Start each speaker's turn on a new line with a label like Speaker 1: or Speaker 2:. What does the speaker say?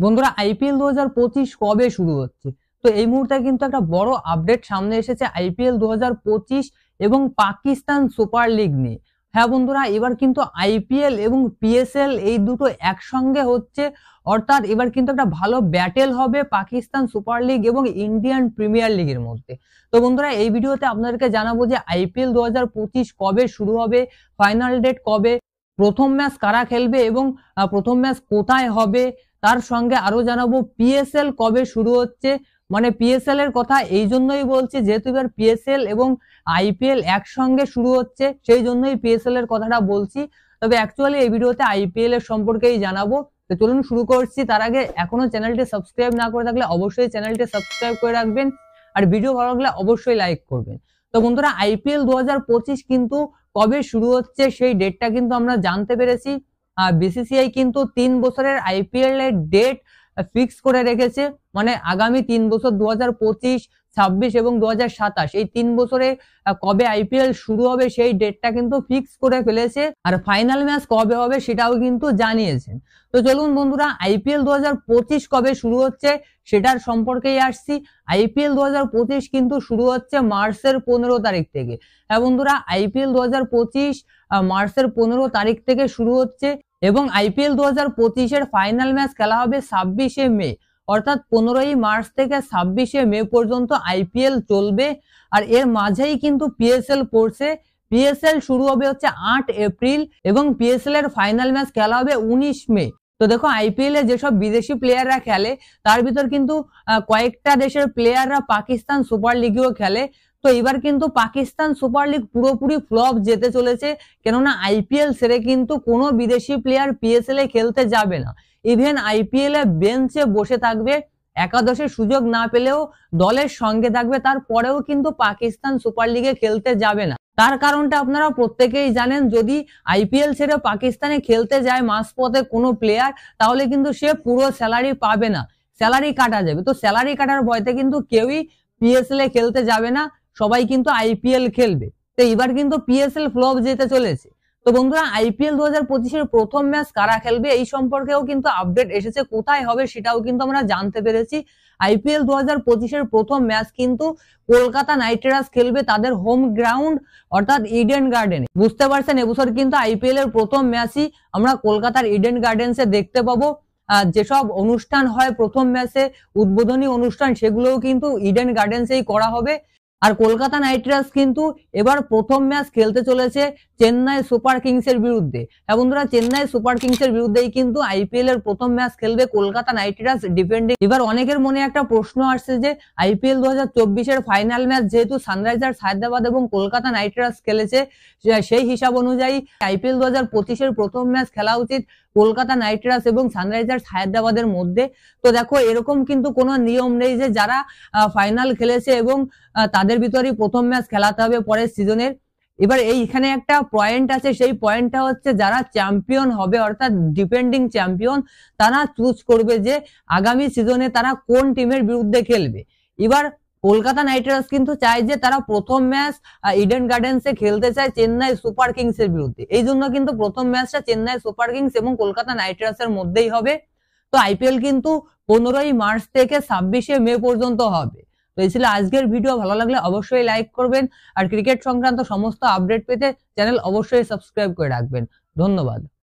Speaker 1: বন্ধুরা আইপিএল 2025 কবে শুরু হচ্ছে? তো এই মুহূর্তে কিন্তু একটা বড় আপডেট সামনে এসেছে আইপিএল 2025 এবং পাকিস্তান সুপার লিগ নিয়ে। হ্যাঁ বন্ধুরা, এবার কিন্তু আইপিএল এবং পিএসএল এই দুটো একসঙ্গে হচ্ছে, অর্থাৎ এবার কিন্তু একটা ভালো ব্যাটেল হবে পাকিস্তান সুপার লিগ এবং ইন্ডিয়ান প্রিমিয়ার লিগের মধ্যে। তো বন্ধুরা, এই ভিডিওতে আপনাদেরকে জানাবো যে আইপিএল 2025 কবে শুরু হবে, ফাইনাল ডেট কবে, প্রথম ম্যাচ কারা খেলবে এবং প্রথম ম্যাচ কোথায় হবে। তার সঙ্গে আরো জানাবো পিএসএল কবে শুরু হচ্ছে। মানে পিএসএল এর কথা এই জন্যই বলছি যেহেতু এবার পিএসএল এবং আইপিএল একসঙ্গে শুরু হচ্ছে, সেই জন্যই পিএসএল এর কথাটা বলছি। তবে অ্যাকচুয়ালি এই ভিডিওতে আইপিএল এর সম্পর্কেই জানাবো। তো চলুন শুরু করছি। তার আগে এখনো চ্যানেলটি সাবস্ক্রাইব না করে থাকলে অবশ্যই চ্যানেলটি সাবস্ক্রাইব করে রাখবেন, আর ভিডিও ভালো লাগলে অবশ্যই লাইক করবেন। তো বন্ধুরা, আইপিএল 2025 কিন্তু কবে শুরু হচ্ছে সেই ডেটটা কিন্তু আমরা জানতে পেরেছি। বিসিসিআই কিন্তু 3 বছরের আইপিএল এর ডেট ফিক্স করে রেখেছে। মানে আগামী 3 বছর 2025, 26 এবং 2027 এই 3 বছরে কবে আইপিএল শুরু হবে সেই ডেটটা কিন্তু ফিক্স করে ফেলেছে, আর ফাইনাল ম্যাচ কবে হবে সেটাও কিন্তু জানিয়েছেন। তো চলুন বন্ধুরা, আইপিএল 2025 কবে শুরু হচ্ছে সেটার সম্পর্কেই আসছি। আইপিএল 2025 কিন্তু শুরু হচ্ছে মার্চের 15 তারিখ থেকে। হ্যাঁ বন্ধুরা, আইপিএল 2025 মার্চের 15 তারিখ থেকে শুরু হচ্ছে এবং আইপিএল 2025 এর ফাইনাল ম্যাচ খেলা হবে 26শে মে, অর্থাৎ 15ই মার্চ থেকে 26শে মে পর্যন্ত আইপিএল চলবে। আর এর মাঝেই কিন্তু পিএসএল পড়ছে। পিএসএল শুরু হবে হচ্ছে 8 এপ্রিল এবং পিএসএল এর ফাইনাল ম্যাচ খেলা হবে 19 মে। তো দেখো, আইপিএল এ যেসব বিদেশি প্লেয়াররা খেলে তার ভিতর কিন্তু কয়েকটা দেশের প্লেয়াররা পাকিস্তান সুপার লিগেও খেলে। তো এবার কিন্তু পাকিস্তান সুপার লিগ পুরোপুরি ফ্লপ যেতে চলেছে, কেননা আইপিএল ছেড়ে কিন্তু কোনো বিদেশি প্লেয়ার পিএসএল এ খেলতে যাবে না। ইভেন আইপিএল এ বেঞ্চে বসে থাকবে, একাদশের সুযোগ না পেলেও দলের সঙ্গে থাকবে, তারপরেও কিন্তু পাকিস্তান সুপার লিগে খেলতে যাবে না। তার কারণটা আপনারা প্রত্যেকেই জানেন, যদি আইপিএল ছেড়ে পাকিস্তানে খেলতে যায় মাঝপথে কোনো প্লেয়ার, তাহলে কিন্তু সে পুরো স্যালারি পাবে না, স্যালারি কাটা যাবে। তো স্যালারি কাটার ভয়তে কিন্তু কেউই পিএসএল এ খেলতে যাবে না, সবাই কিন্তু আইপিএল খেলবে। তো এবার কিন্তু পিএসএল ফ্লপ যেতে চলেছে। তো বন্ধুরা, আইপিএল 2025 এর প্রথম ম্যাচ কারা খেলবে এই সম্পর্কেও কিন্তু আপডেট এসেছে, কোথায় হবে সেটাও কিন্তু আমরা জানতে পেরেছি। আইপিএল 2025 এর প্রথম ম্যাচ কিন্তু কলকাতা নাইট রাইডার্স খেলবে তাদের হোম গ্রাউন্ড অর্থাৎ ইডেন গার্ডেনে। বুঝতে পারছেন, এবছর কিন্তু আইপিএল এর প্রথম ম্যাচই আমরা কলকাতার ইডেন গার্ডেন্সে দেখতে পাবো। যেসব অনুষ্ঠান হয় প্রথম ম্যাচে, উদ্বোধনী অনুষ্ঠান, সেগুলোও কিন্তু ইডেন গার্ডেন্সেই করা হবে। আর কলকাতা নাইট রাইডার্স কিন্তু এবার প্রথম ম্যাচ খেলতে চলেছে চেন্নাই সুপার কিংস এর বিরুদ্ধে। হ্যাঁ বন্ধুরা, চেন্নাই সুপার কিংস এর বিরুদ্ধেই কিন্তু আইপিএল এর প্রথম ম্যাচ খেলবে কলকাতা নাইট রাইডার্স ডিফেন্ডিং। এবার অনেকের মনে একটা প্রশ্ন আসছে যে আইপিএল 2024 এর ফাইনাল ম্যাচ যেহেতু সানরাইজার্স হায়দ্রাবাদ এবং কলকাতা নাইট রাইডার্স খেলেছে, সেই হিসাব অনুযায়ী আইপিএল 2025 এর প্রথম ম্যাচ খেলা উচিত কলকাতা নাইট রাইডার্স এবং সানরাইজার্স হায়দ্রাবাদের মধ্যে। তো দেখো, এরকম কিন্তু কোনো নিয়ম নেই যে যারা ফাইনাল খেলেছে এবং তাদের ভিতরেই প্রথম ম্যাচ খেলাতে হবে পরের সিজনের। এবার এইখানে একটা পয়েন্ট আছে, সেই পয়েন্টটা হচ্ছে যারা চ্যাম্পিয়ন হবে অর্থাৎ ডিফেন্ডিং চ্যাম্পিয়ন, তারা চুজ করবে যে আগামী সিজনে তারা কোন টিমের বিরুদ্ধে খেলবে। এবার কলকাতা নাইট রাইডার্স কিন্তু চায় যে তারা প্রথম ম্যাচ ইডেন গার্ডেন্সে খেলতে চায় চেন্নাই সুপার কিংস এর বিরুদ্ধে, এই জন্য কিন্তু প্রথম ম্যাচটা চেন্নাই সুপার কিংস এবং কলকাতা নাইট রাইডার্স এর মধ্যেই হবে। তো আইপিএল কিন্তু 15ই মার্চ থেকে 26শে মে পর্যন্ত হবে। তো এই ছিল আজকের ভিডিও। ভালো লাগলে অবশ্যই লাইক করবেন, আর ক্রিকেট সংক্রান্ত সমস্ত আপডেট পেতে চ্যানেল অবশ্যই সাবস্ক্রাইব করে রাখবেন। ধন্যবাদ।